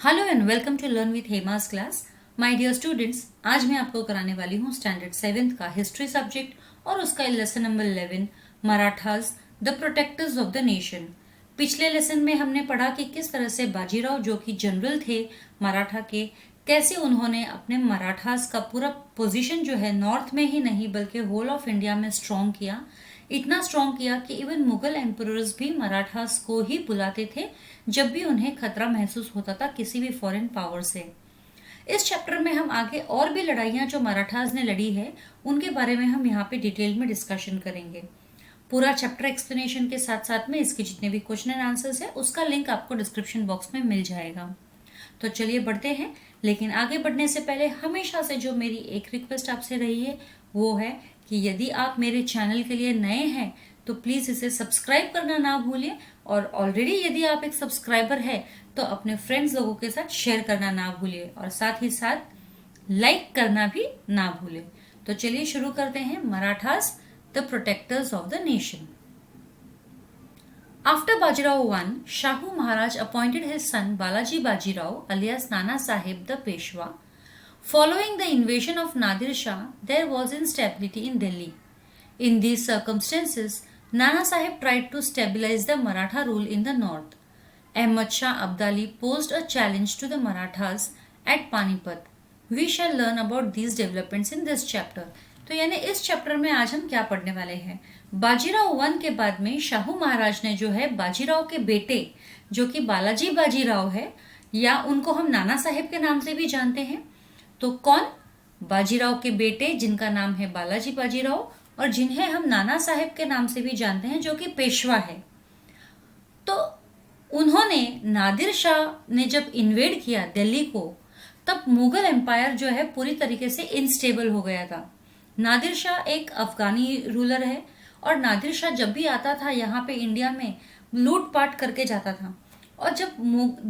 Hello and welcome to learn with Hema's class. My dear students, आज मैं आपको कराने वाली हूँ स्टैंडर्ड 7th का हिस्ट्री सब्जेक्ट और उसका lesson number 11 Marathas the protectors of the nation. पिछले लेसन में हमने पढ़ा कि किस तरह से बाजीराव जो कि जनरल थे मराठा के, कैसे उन्होंने अपने मराठास का पूरा पोजीशन जो है नॉर्थ में ही नहीं बल्कि होल ऑफ इंडिया में स्ट्रॉन्ग किया। इतना स्ट्रॉन्ग किया कि इवन मुगल एम्परर्स भी मराठास को ही बुलाते थे जब भी उन्हें खतरा महसूस होता था किसी भी फॉरेन पावर से। इस चैप्टर में हम आगे और भी लड़ाइयां जो मराठास ने लड़ी है उनके बारे में हम यहाँ पे डिटेल में डिस्कशन करेंगे। पूरा चैप्टर एक्सप्लेनेशन के साथ साथ में इसके जितने भी क्वेश्चन एंड आंसर्स है उसका लिंक आपको डिस्क्रिप्शन बॉक्स में मिल जाएगा। तो चलिए बढ़ते हैं, लेकिन आगे बढ़ने से पहले हमेशा से जो मेरी एक रिक्वेस्ट आपसे रही है वो है कि यदि आप मेरे चैनल के लिए नए हैं तो प्लीज़ इसे सब्सक्राइब करना ना भूलिए, और ऑलरेडी यदि आप एक सब्सक्राइबर है तो अपने फ्रेंड्स लोगों के साथ शेयर करना ना भूलिए और साथ ही साथ लाइक करना भी ना भूलिए। तो चलिए शुरू करते हैं। Marathas the protectors of the nation. After Bajirao I, Shahu Maharaj appointed his son Balaji Bajirao alias Nana Sahib the Peshwa. Following the invasion of Nadir Shah, there was instability in Delhi. In these circumstances, Nana Sahib tried to stabilize the Maratha rule in the north. Ahmad Shah Abdali posed a challenge to the Marathas at Panipat. We shall learn about these developments in this chapter. तो यानी इस chapter में आज हम क्या पढ़ने वाले हैं। बाजीराव वन के बाद में शाहू महाराज ने जो है बाजीराव के बेटे जो कि बालाजी बाजीराव है, या उनको हम नाना साहेब के नाम से भी जानते हैं। तो कौन? बाजीराव के बेटे जिनका नाम है बालाजी बाजीराव और जिन्हें हम नाना साहेब के नाम से भी जानते हैं जो कि पेशवा है। तो उन्होंने नादिर शाह ने जब इन्वेड किया दिल्ली को, तब मुगल एम्पायर जो है पूरी तरीके से इनस्टेबल हो गया था। नादिर शाह एक अफगानी रूलर है और नादिर शाह जब भी आता था यहाँ पे इंडिया में लूटपाट करके जाता था, और जब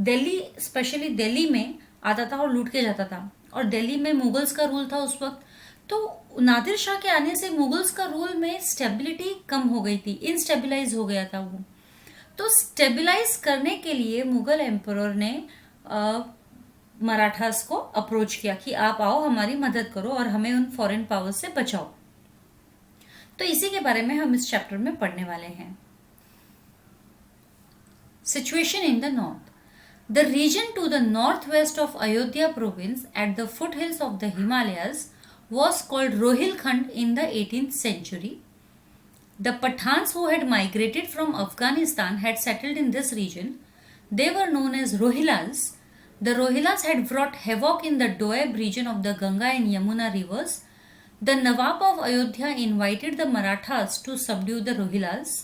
दिल्ली स्पेशली दिल्ली में आता था और लूट के जाता था, और दिल्ली में मुगल्स का रूल था उस वक्त। तो नादिर शाह के आने से मुगल्स का रूल में स्टेबिलिटी कम हो गई थी, इनस्टेबिलाइज हो गया था वो। तो स्टेबिलाइज करने के लिए मुगल एम्परर ने मराठास को अप्रोच किया कि आप आओ हमारी मदद करो और हमें उन फॉरेन पावर से बचाओ। तो इसी के बारे में हम इस चैप्टर में पढ़ने वाले हैं। Situation in the north. The region to the north west of Ayodhya province at the foothills of the Himalayas was called Rohilkhand in the 18th century. The Pathans who had migrated from Afghanistan had settled in this region. They were known as Rohillas. The Rohillas had brought havoc in the Doab region of the Ganga and Yamuna rivers. The Nawab of Ayodhya invited the Marathas to subdue the Rohillas,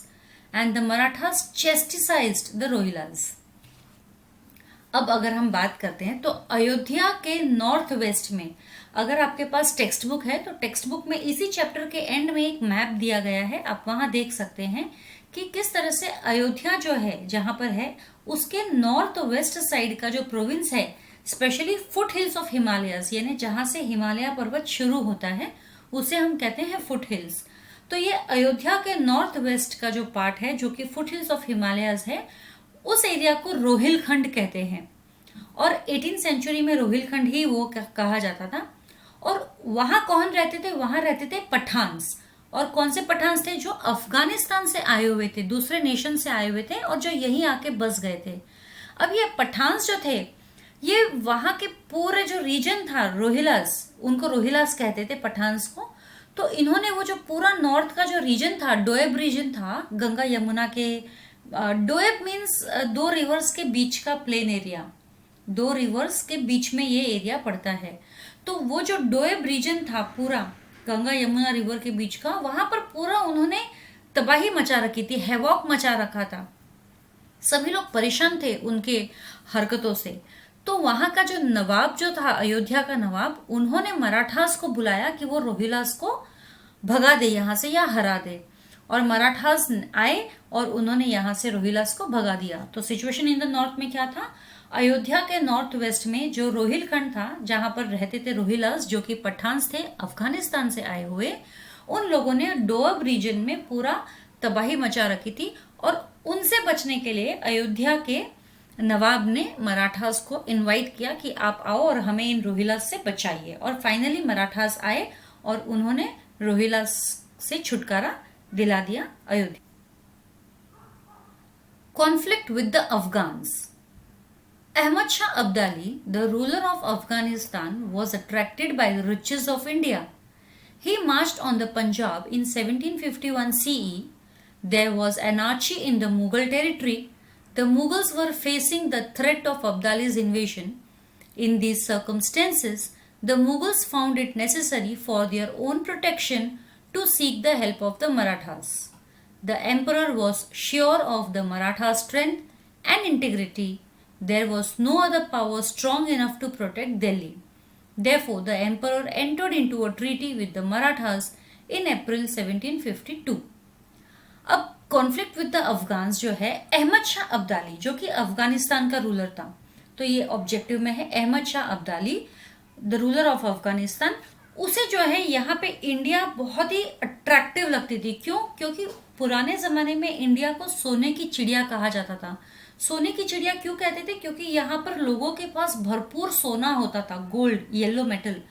and the Marathas chastised the Rohillas. अब अगर हम बात करते हैं तो अयोध्या के north west में, अगर आपके पास टेक्स्ट बुक है तो टेक्स्ट बुक में इसी चैप्टर के एंड में एक मैप दिया गया है, आप वहां देख सकते हैं कि किस तरह से अयोध्या जो है जहां पर है उसके नॉर्थ वेस्ट साइड का जो प्रोविंस है, specially foot hills of Himalayas, यानी जहां से हिमालय पर्वत शुरू होता है उसे हम कहते हैं फुट हिल्स। तो ये अयोध्या के नॉर्थ वेस्ट का जो पार्ट है जो कि फुट हिल्स ऑफ हिमालयस है, उस एरिया को रोहिलखंड कहते हैं, और 18th सेंचुरी में रोहिलखंड ही वो कहा जाता था। और वहां कौन रहते थे? वहां रहते थे पठान्स। और कौन से पठान्स थे? जो अफगानिस्तान से आए हुए थे, दूसरे नेशन से आए हुए थे और जो यहीं आके बस गए थे। अब ये पठान्स जो थे ये वहां के पूरे जो रीजन था रोहिलास, उनको रोहिलास कहते थे पठान्स को। तो इन्होंने वो जो पूरा नॉर्थ का जो रीजन था, डोएब रीजन था गंगा यमुना के, डोएब मीन्स दो रिवर्स के बीच का प्लेन एरिया, दो रिवर्स के बीच में ये एरिया पड़ता है। तो वो जो डोएब रीजन था पूरा गंगा यमुना रिवर के बीच का, वहां पर पूरा उन्होंने तबाही मचा रखी थी, हैवॉक मचा रखा था। सभी लोग परेशान थे उनके हरकतों से। तो वहां का जो नवाब जो था, अयोध्या का नवाब, उन्होंने मराठास को बुलाया कि वो रोहिलास को भगा दे यहाँ से या हरा दे, और मराठास आए और उन्होंने यहाँ से रोहिलास को भगा दिया। तो सिचुएशन इन द नॉर्थ में क्या था? अयोध्या के नॉर्थ वेस्ट में जो रोहिलखंड था जहां पर रहते थे रोहिलास जो कि पठान्स थे अफगानिस्तान से आए हुए, उन लोगों ने डोअब रीजन में पूरा तबाही मचा रखी थी। और उनसे बचने के लिए अयोध्या के नवाब ने मराठास को इनवाइट किया कि आप आओ और हमें इन रोहिलास से बचाइए, और फाइनली मराठास आए और उन्होंने रोहिलास से छुटकारा दिला दिया Ayodhya. Conflict with the Afghans. Ahmad Shah Abdali, the ruler of Afghanistan, was attracted by the riches of India. He marched on the Punjab in 1751 CE. There was anarchy in the Mughal territory. The Mughals were facing the threat of Abdali's invasion. In these circumstances, the Mughals found it necessary for their own protection to seek the help of the Marathas. The emperor was sure of the Maratha strength and integrity. There was no other power strong enough to protect Delhi. Therefore, the emperor entered into a treaty with the Marathas in April 1752. अब conflict with the Afghans जो है, अहमद शाह अब्दाली जो कि अफगानिस्तान का ruler था, तो ये objective में है, Ahmad Shah Abdali the ruler of Afghanistan, उसे जो है यहाँ पे इंडिया बहुत ही अट्रैक्टिव लगती थी। क्यों? क्योंकि पुराने जमाने में इंडिया को सोने की चिड़िया कहा जाता था। सोने की चिड़िया क्यों कहते थे? क्योंकि यहाँ पर लोगों के पास भरपूर सोना होता था, गोल्ड, येलो मेटल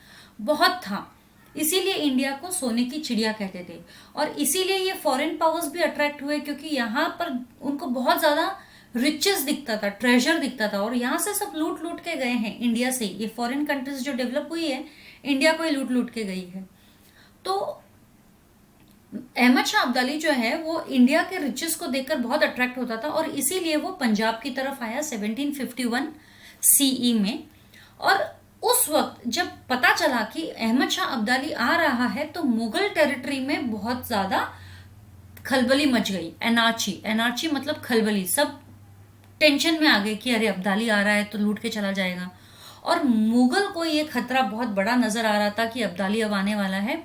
बहुत था, इसीलिए इंडिया को सोने की चिड़िया कहते थे। और इसीलिए ये फॉरेन पावर्स भी अट्रैक्ट हुए, क्योंकि यहाँ पर उनको बहुत ज्यादा रिचेस दिखता था, ट्रेजर दिखता था, और यहाँ से सब लूट लूट के गए हैं इंडिया से। ये फॉरेन कंट्रीज जो डेवलप हुई है, इंडिया को ही लूट लूट के गई है। तो अहमद शाह अब्दाली जो है वो इंडिया के रिचेस को देखकर बहुत अट्रैक्ट होता था, और इसीलिए वो पंजाब की तरफ आया 1751 सीई में। और उस वक्त जब पता चला कि अहमद शाह अब्दाली आ रहा है, तो मुगल टेरिटरी में बहुत ज्यादा खलबली मच गई, एनार्ची। एनार्ची मतलब खलबली, सब टेंशन में आ गए कि अरे अब्दाली आ रहा है तो लूट के चला जाएगा। और मुगल को ये खतरा बहुत बड़ा नजर आ रहा था कि अब्दाली अब आने वाला है।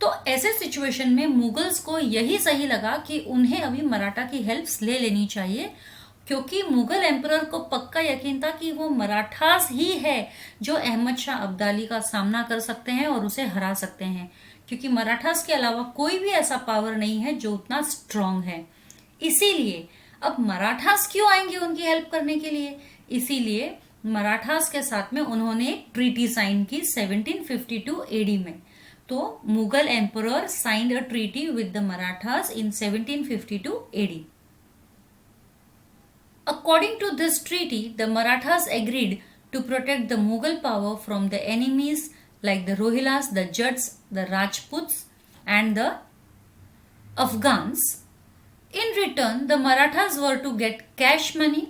तो ऐसे सिचुएशन में मुगल्स को यही सही लगा कि उन्हें अभी मराठा की हेल्प ले लेनी चाहिए, क्योंकि मुगल एम्परर को पक्का यकीन था कि वो मराठास ही है जो अहमद शाह अब्दाली का सामना कर सकते हैं और उसे हरा सकते हैं, क्योंकि मराठास के अलावा कोई भी ऐसा पावर नहीं है जो उतना स्ट्रांग है। इसीलिए अब मराठास क्यों आएंगे उनकी हेल्प करने के लिए? इसीलिए मराठास के साथ में उन्होंने एक ट्रीटी साइन की 1752 एडी में। तो Mughal emperor signed a treaty with the Marathas in 1752 AD. According to this treaty, the Marathas agreed to protect the Mughal power from the enemies like the Rohilas, the Jats, the Rajputs, and the Afghans. In return, the Marathas were to get cash money,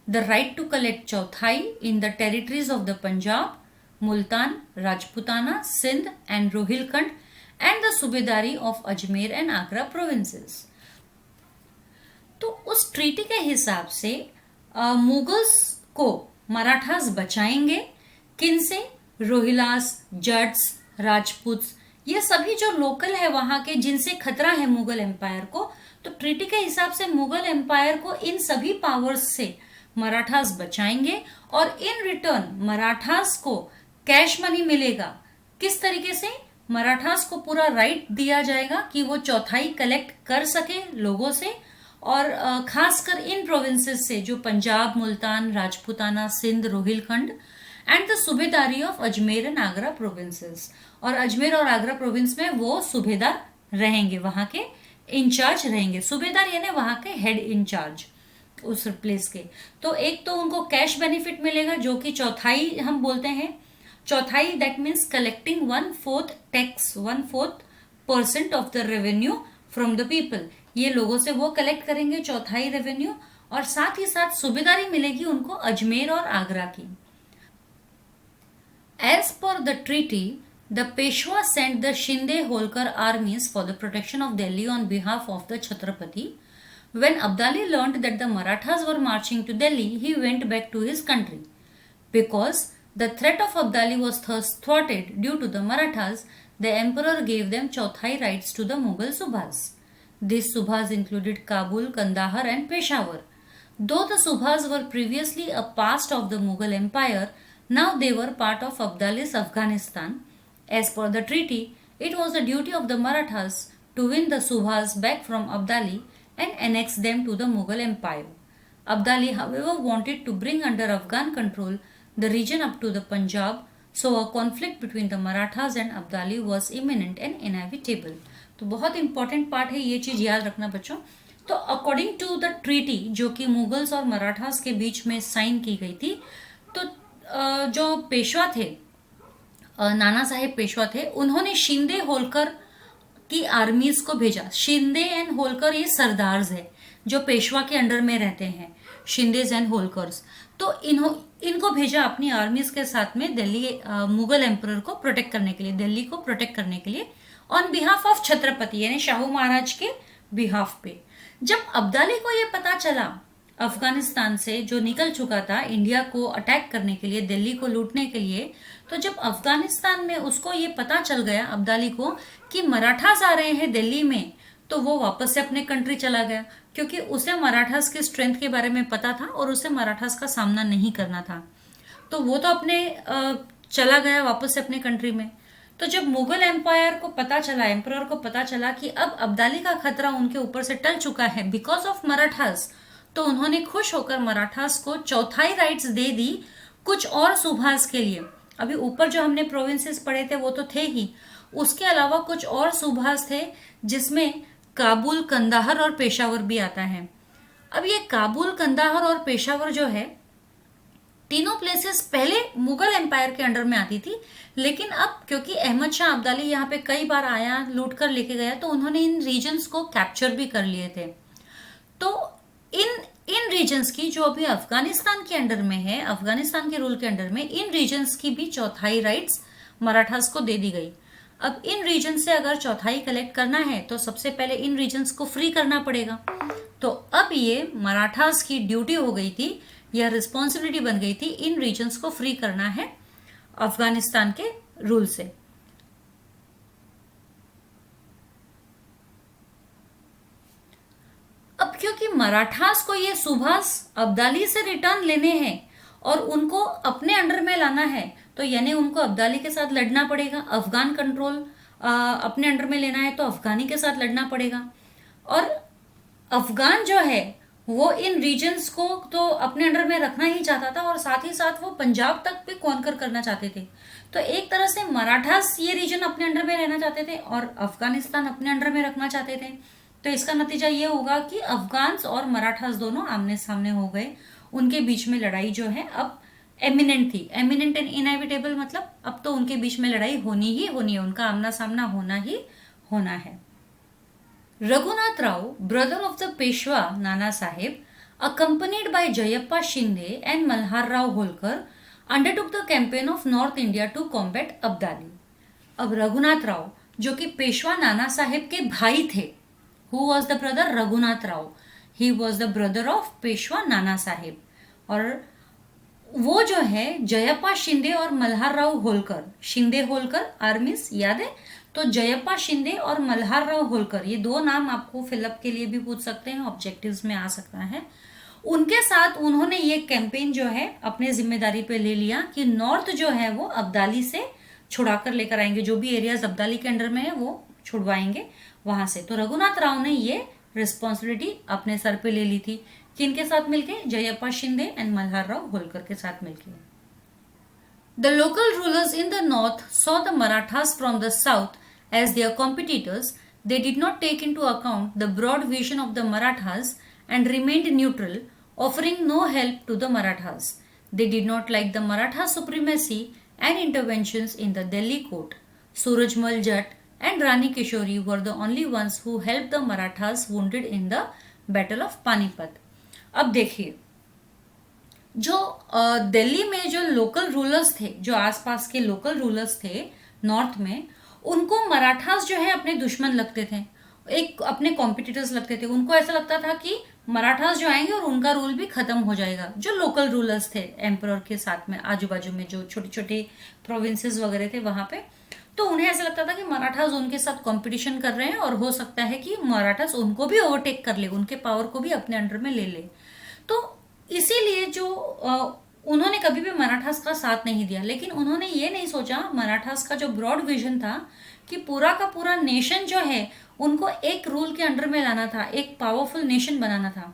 the right to collect chauthai in the territories of the Punjab, Multan, Rajputana, Sindh, and Rohilkhand, and the Subedari of Ajmer and Agra provinces. तो उस treaty के हिसाब से Mughals को मराठास बचाएंगे। किन से? रोहिलास, जट्स, राजपूत्स, ये सभी जो लोकल है वहां के, जिनसे खतरा है मुगल एम्पायर को। तो ट्रीटी के हिसाब से मुगल एम्पायर को इन सभी पावर्स से मराठास बचाएंगे, और इन रिटर्न मराठास को कैश मनी मिलेगा। किस तरीके से? मराठास को पूरा राइट दिया जाएगा कि वो चौथाई कलेक्ट कर सके लोगों से, और खासकर इन प्रोविंसेस से जो पंजाब, मुल्तान, राजपुताना, सिंध, रोहिलखंड, एंड द सूबेदारी of Ajmer and Agra provinces. और अजमेर और आगरा प्रोविंस में वो सूबेदार रहेंगे, वहां के इंचार्ज रहेंगे। सूबेदार यानी वहां के हेड इंचार्ज उस प्लेस के। तो एक तो उनको कैश बेनिफिट मिलेगा, जो कि चौथाई हम बोलते हैं। चौथाई that means collecting 1/4 tax, 1/4% of the revenue from the people. ये लोगों से वो कलेक्ट करेंगे चौथाई रेवेन्यू, और साथ ही साथ सूबेदारी मिलेगी उनको अजमेर और आगरा की। एज पर the treaty, the Peshwa sent the Shinde Holkar armies for the protection of Delhi on behalf of the Chhatrapati. When Abdali learned that the Marathas were marching to Delhi, he went back to his country. Because the threat of Abdali was thus thwarted due to the Marathas, the emperor gave them chauthai rights to the Mughal subhas. These subhas included Kabul, Kandahar, and Peshawar. Though the subhas were previously a past of the Mughal Empire, now they were part of Abdali's Afghanistan. As per the treaty, it was the duty of the Marathas to win the subhas back from Abdali and annex them to the Mughal Empire. Abdali, however, wanted to bring under Afghan control the region up to the Punjab, so a conflict between the Marathas and Abdali was imminent and inevitable. तो बहुत important part है, ये चीज याद रखना बच्चों। तो according to the treaty जो कि मुगल्स और मराठास के बीच में साइन की गई थी, तो जो पेशवा थे, नाना साहेब पेशवा थे, उन्होंने शिंदे होलकर की आर्मीज को भेजा। शिंदे एंड होलकर ये सरदार्स है जो पेशवा के अंडर में रहते हैं, शिंदेज एंड होलकर्स। तो इनको भेजा अपनी आर्मीज के साथ में दिल्ली मुगल एम्परर को प्रोटेक्ट करने के लिए, दिल्ली को प्रोटेक्ट करने के लिए, ऑन बिहाफ ऑफ छत्रपति यानी शाहू महाराज के बिहाफ पे। जब अब्दाली को ये पता चला अफगानिस्तान से जो निकल चुका था इंडिया को अटैक करने के लिए, दिल्ली को लूटने के लिए, तो जब अफगानिस्तान में उसको ये पता चल गया अब्दाली को कि मराठास आ रहे हैं दिल्ली में, तो वो वापस से अपने कंट्री चला गया, क्योंकि उसे मराठास की स्ट्रेंथ के बारे में पता था और उसे मराठास का सामना नहीं करना था। तो वो तो अपने चला गया वापस से अपने कंट्री में। तो जब मुगल एम्पायर को पता चला, एम्परर को पता चला कि अब अब्दाली का खतरा उनके ऊपर से टल चुका है बिकॉज ऑफ मराठास, तो उन्होंने खुश होकर मराठास को चौथाई राइट्स दे दी कुछ और सूबास के लिए। अभी ऊपर जो हमने प्रोविंसेस पढ़े थे वो तो थे ही, उसके अलावा कुछ और सूबास थे जिसमें काबुल, कंदाहर और पेशावर भी आता है। अब ये काबुल, कंदाहर और पेशावर जो है, तीनों प्लेसेस पहले मुगल एम्पायर के अंडर में आती थी, लेकिन अब क्योंकि अहमद शाह अब्दाली यहाँ पे कई बार आया, लूट कर लेके गया, तो उन्होंने इन रीजन्स को कैप्चर भी कर लिए थे। तो इन रीजन्स की जो अभी अफगानिस्तान के अंडर में है, अफगानिस्तान के रूल के अंडर में, इन रीजन्स की भी चौथाई राइट्स मराठास को दे दी गई। अब इन रीजन से अगर चौथाई कलेक्ट करना है तो सबसे पहले इन रीजन्स को फ्री करना पड़ेगा। तो अब ये मराठास की ड्यूटी हो गई थी, या रिस्पॉन्सिबिलिटी बन गई थी, इन रीजन्स को फ्री करना है अफगानिस्तान के रूल से। अब क्योंकि मराठास को ये सूबास अब्दाली से रिटर्न लेने हैं और उनको अपने अंडर में लाना है, तो यानी उनको अब्दाली के साथ लड़ना पड़ेगा। अफगान कंट्रोल अपने अंडर में लेना है तो अफगानी के साथ लड़ना पड़ेगा। और अफगान जो है वो इन रीजन्स को तो अपने अंडर में रखना ही चाहता था, और साथ ही साथ वो पंजाब तक भी कॉन्कर करना चाहते थे। तो एक तरह से मराठास ये रीजन अपने अंडर में रहना चाहते थे और अफगानिस्तान अपने अंडर में रखना चाहते थे। तो इसका नतीजा ये होगा कि अफगान्स और मराठास दोनों आमने सामने हो गए। उनके बीच में लड़ाई जो है अब एमिनेंट थी। एमिनेंट एंड इनएविटेबल मतलब अब तो उनके बीच में लड़ाई होनी ही होनी है, उनका आमना सामना होना ही होना है। Raghunath Rao, brother of the Peshwa Nana Sahib, accompanied by Jayappa Shinde and Malhar Rao Holkar, undertook the campaign of North India to combat Abdali. अब रघुनाथ राव जो कि पेशवा नाना साहेब के भाई थे, who was the brother? Raghunath Rao, he was the brother of Peshwa Nana Saheb, और वो जो है जयप्पा शिंदे और मल्हार राव होलकर, शिंदे होलकर आर्मीज याद है, तो जयप्पा शिंदे और मल्हार राव होलकर, ये दो नाम आपको फिलअप के लिए भी पूछ सकते हैं, ऑब्जेक्टिव्स में आ सकता है। उनके साथ उन्होंने ये कैंपेन जो है अपने जिम्मेदारी पे ले लिया कि नॉर्थ जो है वो अब्दाली से छुड़ा कर लेकर आएंगे, जो भी एरियाज अब्दाली के अंडर में है वो छुड़वाएंगे वहां से। तो रघुनाथ राव ने ये रिस्पॉन्सिबिलिटी अपने सर पे ले ली थी, किनके साथ मिलके? जयप्पा शिंदे एंड मल्हार राव होलकर के साथ मिलके। The local rulers in the north saw the Marathas from the south as their competitors. They did not take into account the broad vision of the Marathas and remained neutral, offering no help to the Marathas. They did not like the Maratha supremacy and interventions in the Delhi court. Surajmal Jatt and Rani Kishori were the only ones who helped the Marathas wounded in the Battle of Panipat. अब देखिए, जो दिल्ली में जो local rulers थे, जो आसपास के local rulers थे नॉर्थ में, उनको मराठास जो है अपने दुश्मन लगते थे, एक अपने कॉम्पिटिटर्स लगते थे। उनको ऐसा लगता था कि मराठास जो आएंगे और उनका रूल भी खत्म हो जाएगा। जो लोकल रूलर्स थे एम्परर के साथ में, आजू बाजू में जो छोटे छोटे प्रोविंसेस वगैरह थे वहां पे, तो उन्हें ऐसा लगता था कि मराठास उनके साथ कंपटीशन कर रहे हैं और हो सकता है कि मराठास उनको भी ओवरटेक कर ले, उनके पावर को भी अपने अंडर में ले ले। तो इसीलिए जो उन्होंने कभी भी मराठास का साथ नहीं दिया। लेकिन उन्होंने ये नहीं सोचा, मराठास का जो ब्रॉड विजन था कि पूरा का पूरा नेशन जो है उनको एक रूल के अंडर में लाना था, एक पावरफुल नेशन बनाना था।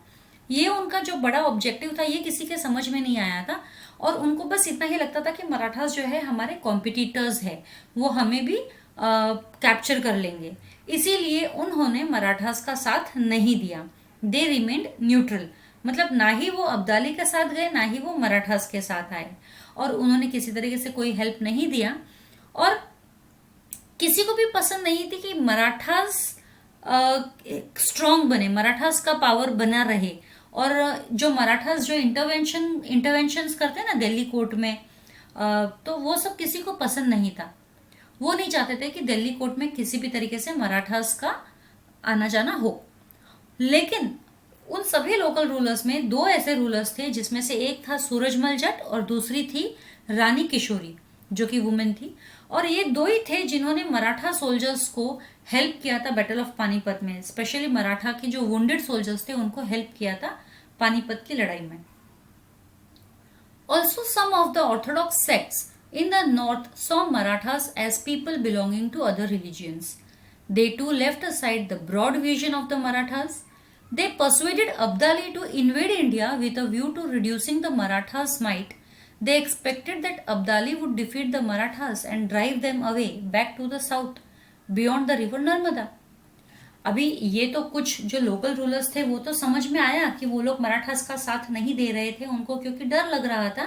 ये उनका जो बड़ा ऑब्जेक्टिव था ये किसी के समझ में नहीं आया था, और उनको बस इतना ही लगता था कि मराठास जो है हमारे कॉम्पिटिटर्स है, वो हमें भी कैप्चर कर लेंगे। इसीलिए उन्होंने मराठास का साथ नहीं दिया। दे रिमेंड न्यूट्रल, मतलब ना ही वो अब्दाली के साथ गए ना ही वो मराठास के साथ आए, और उन्होंने किसी तरीके से कोई हेल्प नहीं दिया। और किसी को भी पसंद नहीं थी कि मराठास स्ट्रांग बने, मराठास का पावर बना रहे। और जो मराठास जो इंटरवेंशंस करते हैं ना दिल्ली कोर्ट में, तो वो सब किसी को पसंद नहीं था। वो नहीं चाहते थे कि दिल्ली कोर्ट में किसी भी तरीके से मराठास का आना जाना हो। लेकिन उन सभी लोकल रूलर्स में दो ऐसे रूलर्स थे, जिसमें से एक था सूरजमल जट और दूसरी थी रानी किशोरी, जो कि वुमेन थी। और ये दो ही थे जिन्होंने मराठा सोल्जर्स को हेल्प किया था बैटल ऑफ पानीपत में। स्पेशली मराठा के जो वुंडेड सोल्जर्स थे उनको हेल्प किया था पानीपत की लड़ाई में। Also some of the orthodox sects in the north saw Marathas as people belonging to other religions. They too left aside the broad vision of the Marathas. They persuaded Abdali to invade India with a view to reducing the Marathas' might. They expected that Abdali would defeat the Marathas and drive them away back to the south, beyond the river Narmada. अभी ये तो कुछ जो local rulers थे वो तो समझ में आया कि वो लोग मराठास का साथ नहीं दे रहे थे उनको, क्योंकि डर लग रहा था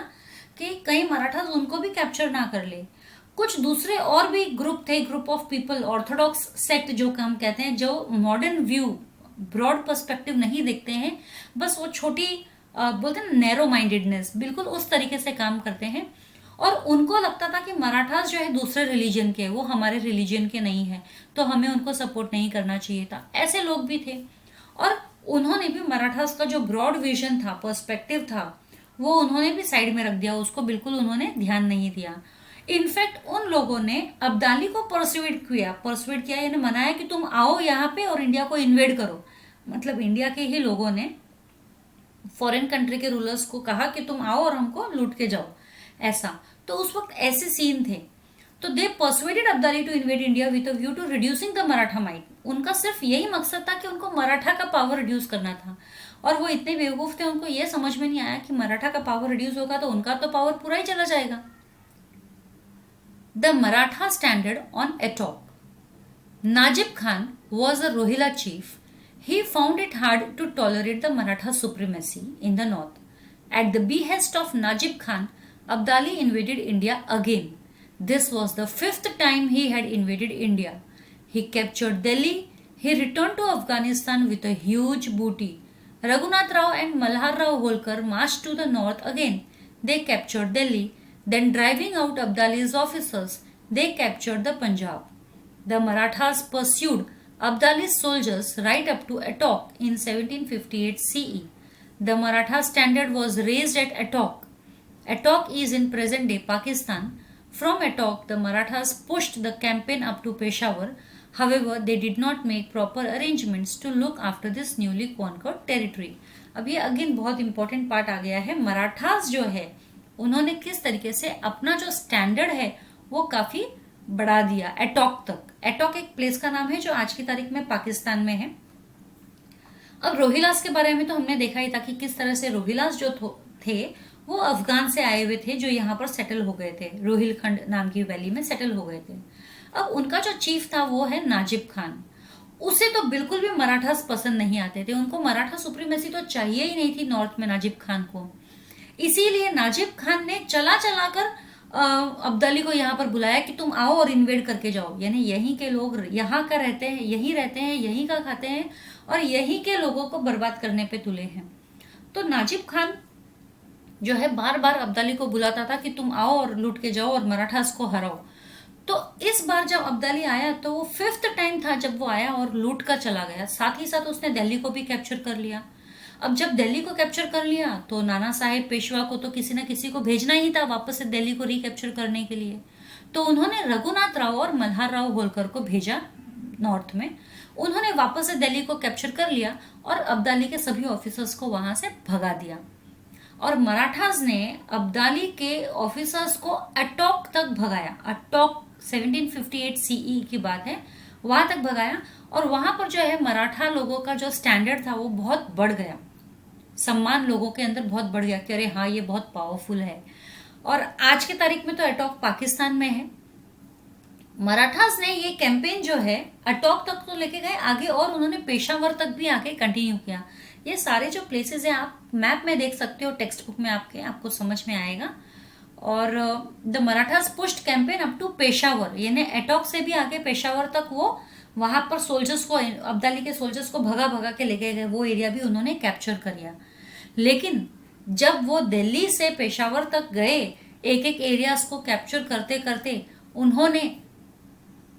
कि कहीं मराठास उनको भी कैप्चर ना कर ले। कुछ दूसरे और भी ग्रुप थे, group of people, Orthodox sect जो हम कहते हैं, जो मॉडर्न व्यू ब्रॉड पर्सपेक्टिव नहीं देखते हैं, बस वो छोटी बोलते हैं नैरो माइंडेडनेस, बिल्कुल उस तरीके से काम करते हैं। और उनको लगता था कि मराठास जो है दूसरे रिलीजन के, वो हमारे रिलीजन के नहीं है, तो हमें उनको सपोर्ट नहीं करना चाहिए था। ऐसे लोग भी थे। और उन्होंने भी मराठास का जो ब्रॉड विजन था, पर्सपेक्टिव था, वो उन्होंने भी साइड में रख दिया, उसको बिल्कुल उन्होंने ध्यान नहीं दिया। इनफैक्ट उन लोगों ने अब्दाली को परसुएड किया यानी मनाया कि तुम आओ यहाँ पे और इंडिया को इन्वेड करो। मतलब इंडिया के ही लोगों ने फॉरेन कंट्री के रूलर्स को कहा कि तुम आओ और हमको लूट के जाओ, ऐसा। तो उस वक्त ऐसे सीन थे। तो they persuaded Abdali to invade India with a view to reducing the Maratha might. उनका सिर्फ यही मकसद था कि उनको मराठा का पावर रिड्यूस करना था। और वो इतने बेवकूफ थे, उनको ये समझ में नहीं आया कि मराठा का पावर रिड्यूस होगा तो उनका तो पावर पूरा ही चला जाएगा। The Maratha standard on Attock. Najib Khan was a Rohilla chief. He found it hard to tolerate the Maratha supremacy in the north. At the behest of Najib Khan, Abdali invaded India again. This was the 5th time he had invaded India. He captured Delhi. He returned to Afghanistan with a huge booty. Raghunath Rao and Malhar Rao Holkar marched to the north again. They captured Delhi. Then, driving out Abdali's officers, they captured the Punjab. The Marathas pursued Abdali's soldiers right up to Attock in 1758 CE. The Maratha standard was raised at Attock. Attock is in present-day Pakistan. From Attock, the Marathas pushed the campaign up to Peshawar. However, they did not make proper arrangements to look after this newly conquered territory. अब ये again बहुत important part आ गया है। मराठास जो है उन्होंने किस तरीके से अपना जो स्टैंडर्ड है वो काफी बढ़ा दिया एटॉक तक। एटॉक एक प्लेस का नाम है जो आज की तारीख में पाकिस्तान में है। अब रोहिलास के बारे में तो हमने देखा ही था कि किस तरह से रोहिलास जो थे वो अफगान से आए हुए थे, जो यहाँ पर सेटल हो गए थे, रोहिलखंड नाम की वैली में सेटल हो गए थे। अब उनका जो चीफ था वो है नाजिब खान। उसे तो बिल्कुल भी मराठास पसंद नहीं आते थे, उनको मराठा सुप्रीमेसी तो चाहिए ही नहीं थी नॉर्थ में नाजिब खान को। इसीलिए नाजिब खान ने चला चला कर अब्दाली को यहाँ पर बुलाया कि तुम आओ और इन्वेड करके जाओ, यानी यहीं के लोग यहाँ का रहते हैं, यहीं रहते हैं, यहीं का खाते हैं और यहीं के लोगों को बर्बाद करने पे तुले हैं। तो नाजिब खान जो है बार बार अब्दाली को बुलाता था कि तुम आओ और लूट के जाओ और मराठास को हराओ। तो इस बार जब अब्दाली आया तो वो 5th टाइम था जब वो आया और लूट कर चला गया। साथ ही साथ उसने दिल्ली को भी कैप्चर कर लिया। अब जब दिल्ली को कैप्चर कर लिया तो नाना साहेब पेशवा को तो किसी न किसी को भेजना ही था वापस से दिल्ली को रिकैप्चर करने के लिए। तो उन्होंने रघुनाथ राव और मल्हार राव होलकर को भेजा नॉर्थ में। उन्होंने वापस से दिल्ली को कैप्चर कर लिया और अब्दाली के सभी ऑफिसर्स को वहां से भगा दिया। और मराठास ने अब्दाली के ऑफिसर्स को अटॉक तक भगाया। अटॉक 1758 सीई की बात है, वहां तक भगाया। और वहां पर जो है मराठा लोगों का जो स्टैंडर्ड था वो बहुत बढ़ गया। सम्मान लोगों के अंदर बहुत बढ़ गया कि अरे हाँ ये बहुत पावरफुल है। और आज के तारीख में तो अटॉक पाकिस्तान में है। मराठास ने ये कैंपेन जो है अटॉक तक तो लेके गए आगे, और उन्होंने पेशावर तक भी आके कंटिन्यू किया। ये सारे जो प्लेसेस हैं आप मैप में देख सकते हो, टेक्स्ट बुक में आपको समझ में आएगा। और the Marathas pushed campaign up to Peshawar, यानी अटॉक से भी आगे पेशावर तक वो वहां पर सोल्जर्स को, अब्दाली के सोल्जर्स को भगा भगा के लेके गए, वो एरिया भी उन्होंने कैप्चर कर लिया। लेकिन जब वो दिल्ली से पेशावर तक गए, एक एक एरियाज को कैप्चर करते करते, उन्होंने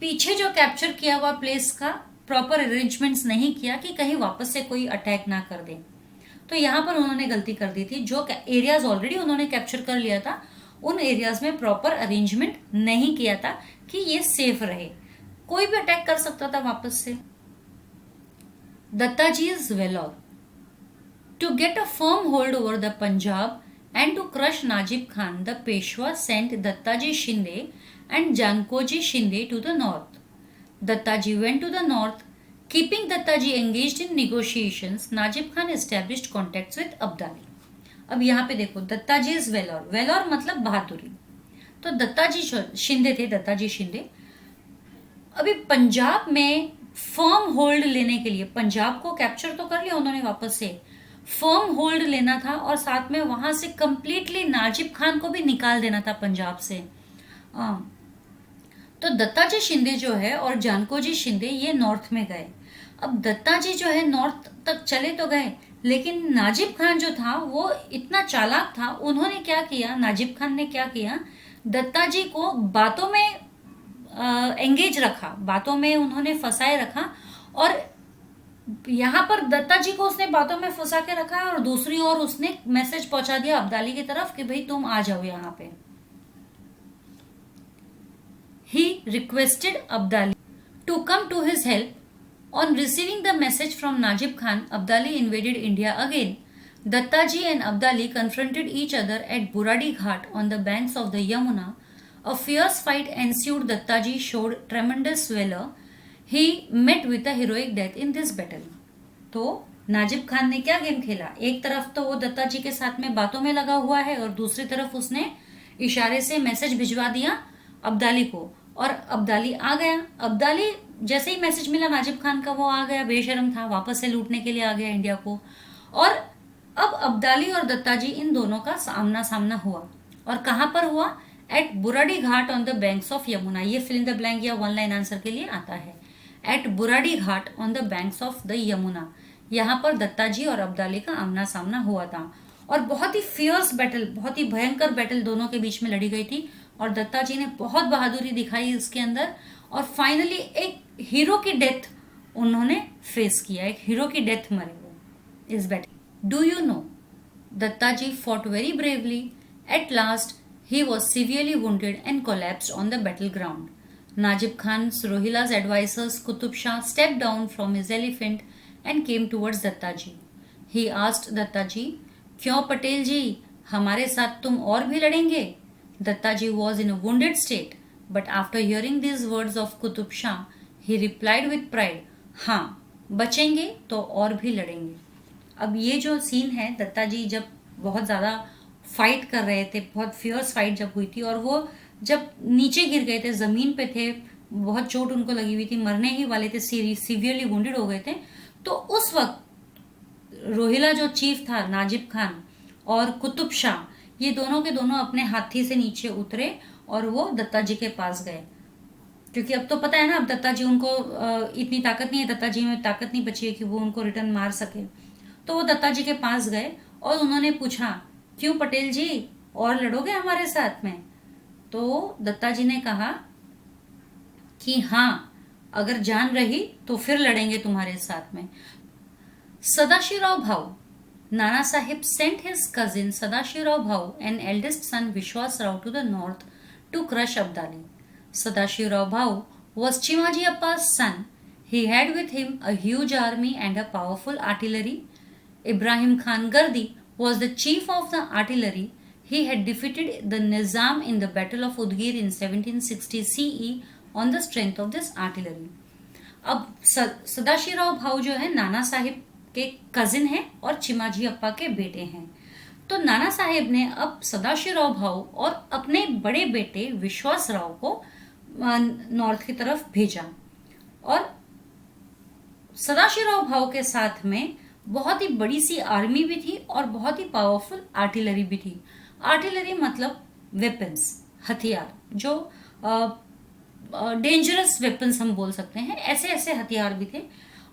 पीछे जो कैप्चर किया हुआ प्लेस का प्रॉपर अरेंजमेंट्स नहीं किया कि कहीं वापस से कोई अटैक ना कर दे। तो यहाँ पर उन्होंने गलती कर दी थी। जो एरियाज ऑलरेडी उन्होंने कैप्चर कर लिया था, उन एरियाज में प्रॉपर अरेंजमेंट नहीं किया था कि ये सेफ रहे, कोई भी अटैक कर सकता था वापस से। दत्ताजी's Vellore. To get a firm hold over the Punjab and to crush Najib Khan, the Peshwa sent Dattaji Shinde and Jankoji Shinde to the north. Dattaji went to the north. Keeping Dattaji engaged in negotiations, Najib Khan established contacts with Abdali. अब यहाँ पे देखो, दत्ताजी's Vellore. Vellore मतलब बहादुरी। तो दत्ताजी शिंदे थे, दत्ताजी शिंदे अभी पंजाब में फर्म होल्ड लेने के लिए, पंजाब को कैप्चर तो कर लिया उन्होंने वापस से, फर्म होल्ड लेना था और साथ में वहां से कंप्लीटली नाजिब खान को भी निकाल देना था पंजाब से। तो दत्ताजी शिंदे जो है और जानकोजी शिंदे ये नॉर्थ में गए। अब दत्ताजी जो है नॉर्थ तक चले तो गए, लेकिन नाजिब खान जो था वो इतना चालाक था, उन्होंने क्या किया, नाजिब खान ने क्या किया, दत्ताजी को बातों में एंगेज रखा, बातों में उन्होंने फंसाए रखा। और यहाँ पर दत्ताजी को उसने बातों में फंसा के रखा और दूसरी ओर उसने मैसेज पहुंचा दिया अब्दाली की तरफ कि भाई तुम आ जाओ यहाँ पे। He requested Abdali to come to his help. On receiving the message from Najib Khan, Abdali invaded India again. Dattaji and Abdali confronted each other at Buradi Ghat on the banks of the Yamuna. A fierce fight ensued. Dattaji showed tremendous valor. He met with a heroic death in this battle. तो Najib Khan ने क्या game खेला, एक तरफ तो वो दत्ताजी के साथ में बातों में लगा हुआ है और दूसरी तरफ उसने इशारे से मैसेज भिजवा दिया अब्दाली को, और अब्दाली आ गया। अब्दाली जैसे ही मैसेज मिला नाजिब खान का, वो आ गया, बेशर्म था, वापस से लूटने के लिए आ गया इंडिया को। और अब अब्दाली और दत्ताजी इन दोनों का आमना सामना हुआ, और कहां पर हुआ, at Burari Ghat on the banks of Yamuna. ये फिल इन द ब्लैंक या वन लाइन आंसर के लिए आता है। At Burari Ghat on the banks of the Yamuna, यहाँ पर दत्ताजी और अब्दाली का आमना सामना हुआ था, और बहुत ही फियर्स बैटल, बहुत ही भयंकर बैटल दोनों के बीच में लड़ी गई थी। और दत्ताजी ने बहुत बहादुरी दिखाई इसके अंदर, और फाइनली एक हीरो की डेथ उन्होंने फेस किया, एक हीरो की डेथ मरे वो इस battle. Do you know Dattaji fought very bravely. At last he was severely wounded and collapsed on the battleground. Najib Khan's Rohilla's advisors Qutub Shah stepped down from his elephant and came towards Dattaji. He asked Dattaji, "क्यों पटेल जी, हमारे साथ तुम और भी लड़ेंगे?" Dattaji was in a wounded state, but after hearing these words of Qutub Shah, he replied with pride, हाँ, बचेंगे तो और भी लड़ेंगे। अब ये जो सीन है, दत्ताजी जब बहुत ज़्यादा फाइट कर रहे थे, बहुत फियर्स फाइट जब हुई थी, और वो जब नीचे गिर गए थे, जमीन पे थे, बहुत चोट उनको लगी हुई थी, मरने ही वाले थे, सीवियरली वुंडेड हो गए थे। तो उस वक्त रोहिला जो चीफ था नाजिब खान और कुतुब शाह, ये दोनों के दोनों अपने हाथी से नीचे उतरे और वो दत्ताजी के पास गए, क्योंकि अब तो पता है ना, अब दत्ताजी उनको इतनी ताकत नहीं है, दत्ताजी में ताकत नहीं बची है कि वो उनको रिटर्न मार सके। तो वो दत्ताजी के पास गए और उन्होंने पूछा, क्यों पटेल जी, और लड़ोगे हमारे साथ में? तो दत्ताजी ने कहा कि हाँ, अगर जान रही तो फिर लड़ेंगे तुम्हारे साथ में। Sadashivrao Bhau, Nana Sahib sent his cousin Sadashivrao Bhau and eldest son Vishwas Rao to the north to crush Abdali. Sadashivrao Bhau was Chimaji Appa's son. He had with him a huge army and a powerful artillery. Ibrahim Khan Gardi was the chief of the artillery. He had defeated the Nizam in the Battle of Udgir in 1760 CE on the strength of this artillery. अब सदाशिवराव भाऊ जो है नाना साहिब के cousin हैं और चिमाजी अप्पा के बेटे हैं। तो नाना साहेब ने अब सदाशिवराव भाऊ और अपने बड़े बेटे विश्वासराव को नॉर्थ की तरफ भेजा। और सदाशिवराव भाऊ के साथ में बहुत ही बड़ी सी आर्मी भी थी और बहुत ही पावरफुल आर्टिलरी भी थी। आर्टिलरी मतलब वेपन्स, हथियार, जो डेंजरस वेपन्स हम बोल सकते हैं, ऐसे ऐसे हथियार भी थे।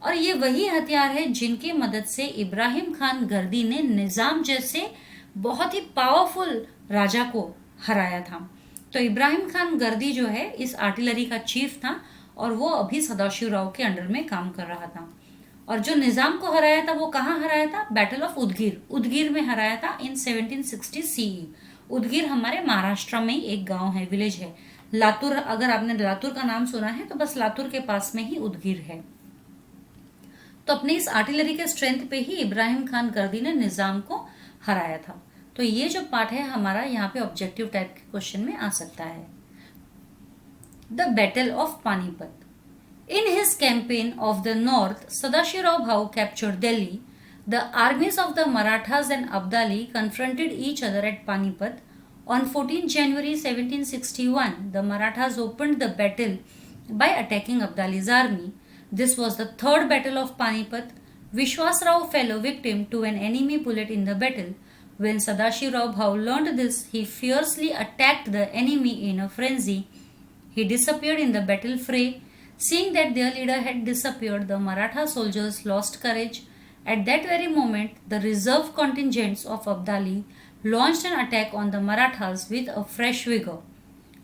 और ये वही हथियार है जिनकी मदद से इब्राहिम खान गर्दी ने निजाम जैसे बहुत ही पावरफुल राजा को हराया था। तो इब्राहिम खान गर्दी जो है इस आर्टिलरी का चीफ था और वो अभी सदाशिवराव के अंडर में काम कर रहा था। और जो निजाम को हराया था वो कहाँ हराया था? बैटल ऑफ उदगीर, उदगीर में हराया था इन 1760 सीई। उदगीर हमारे महाराष्ट्र में एक गांव है, विलेज है। लातूर, अगर आपने लातूर का नाम सुना है तो बस लातूर के पास में ही उदगीर है। तो अपने इस आर्टिलरी के स्ट्रेंथ पे ही इब्राहिम खान गर्दी ने निजाम को हराया था। तो ये जो पार्ट है हमारा यहाँ पे ऑब्जेक्टिव टाइप के क्वेश्चन में आ सकता है। The battle of Panipat. In his campaign of the north, Sadashirao Bhau captured Delhi. The armies of the Marathas and Abdali confronted each other at Panipat. On 14 January 1761, the Marathas opened the battle by attacking Abdali's army. This was the third battle of Panipat. Vishwasrao fell a victim to an enemy bullet in the battle. When Sadashirao Bhau learned this, he fiercely attacked the enemy in a frenzy. He disappeared in the battle fray. Seeing that their leader had disappeared, the Maratha soldiers lost courage. At that very moment, the reserve contingents of Abdali launched an attack on the Marathas with a fresh vigor.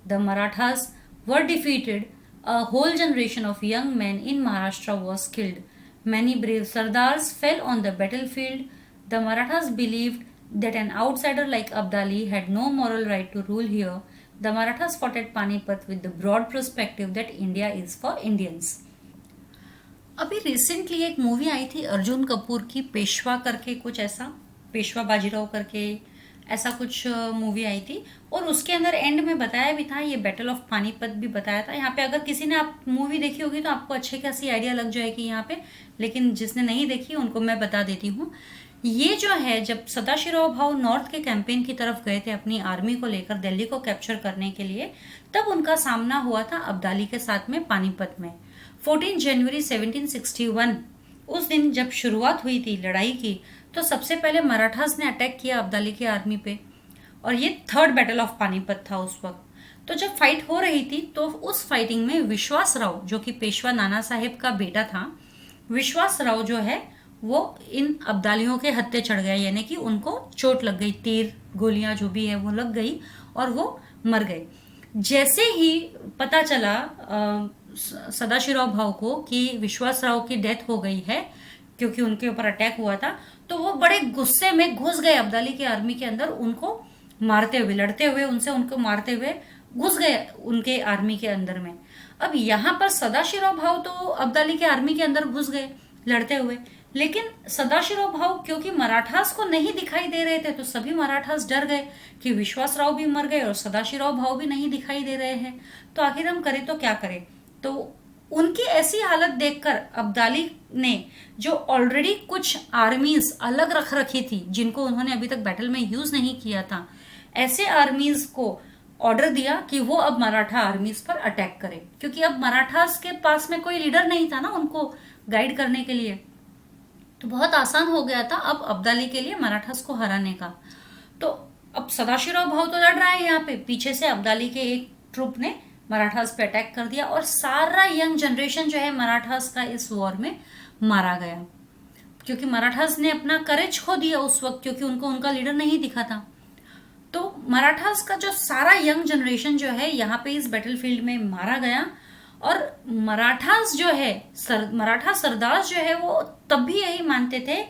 The Marathas were defeated. A whole generation of young men in Maharashtra was killed. Many brave Sardars fell on the battlefield. The Marathas believed that an outsider like Abdali had no moral right to rule here. The Marathas fought at Panipat with the broad perspective that India is for Indians. अभी recently एक movie आई थी अर्जुन कपूर की, पेशवा करके कुछ ऐसा, पेशवा बाजीराव करके ऐसा कुछ मूवी आई थी। और उसके अंदर एंड में बताया भी था, ये बैटल ऑफ पानीपत भी बताया था। यहाँ पे अगर किसी ने आप मूवी देखी होगी तो आपको अच्छी खासी आइडिया लग जाएगी यहाँ पे, लेकिन जिसने नहीं देखी उनको मैं बता देती हूँ। ये जो है, जब सदाशिवराव भाऊ नॉर्थ के कैंपेन की तरफ गए थे अपनी आर्मी को लेकर दिल्ली को कैप्चर करने के लिए, तब उनका सामना हुआ था अब्दाली के साथ में पानीपत में। 14 जनवरी 1761 उस दिन जब शुरुआत हुई थी लड़ाई की, तो सबसे पहले मराठास ने अटैक किया अब्दाली की आर्मी पे, और ये थर्ड बैटल ऑफ पानीपत था उस वक्त। तो जब फाइट हो रही थी तो उस फाइटिंग में विश्वासराव, जो कि पेशवा नाना साहेब का बेटा था, विश्वासराव जो है वो इन अब्दालियों के हत्थे चढ़ गए, यानी कि उनको चोट लग गई, तीर गोलियां जो भी है वो लग गई और वो मर गए। जैसे ही पता चला सदाशिवराव भाऊ को कि विश्वासराव की डेथ हो गई है क्योंकि उनके ऊपर अटैक हुआ था, तो वो बड़े गुस्से में घुस गए अब्दाली की आर्मी के अंदर, उनको मारते हुए, लड़ते हुए उनसे, उनको मारते हुए घुस गए उनके आर्मी के अंदर में। अब यहाँ पर सदाशिवराव भाऊ तो अब्दाली के आर्मी के अंदर घुस गए लड़ते हुए, लेकिन सदाशिवराव भाऊ क्योंकि मराठास को नहीं दिखाई दे रहे थे, तो सभी मराठास डर गए कि विश्वासराव भी मर गए और सदाशिवराव भाऊ भी नहीं दिखाई दे रहे हैं, तो आखिर हम करें तो क्या करें। तो उनकी ऐसी हालत देखकर अब्दाली ने, जो ऑलरेडी कुछ आर्मीज अलग रख रखी थी जिनको उन्होंने अभी तक बैटल में यूज नहीं किया था, ऐसे आर्मीज को ऑर्डर दिया कि वो अब मराठा आर्मीज पर अटैक करें, क्योंकि अब मराठास के पास में कोई लीडर नहीं था ना उनको गाइड करने के लिए, तो बहुत आसान हो गया था अब अब्दाली के लिए मराठास को हराने का। तो अब सदाशिवराव भाऊ तो लड़ रहा है, यहाँ पे पीछे से अब्दाली के एक ट्रुप ने मराठास पे अटैक कर दिया और सारा यंग जनरेशन जो है मराठास का इस वॉर में मारा गया, क्योंकि मराठास ने अपना करेज खो दिया उस वक्त, क्योंकि उनको उनका लीडर नहीं दिखा था। तो मराठास का जो सारा यंग जनरेशन जो है यहाँ पे इस बैटलफील्ड में मारा गया। और मराठास जो है, मराठा सरदार जो है, वो तब भी यही मानते थे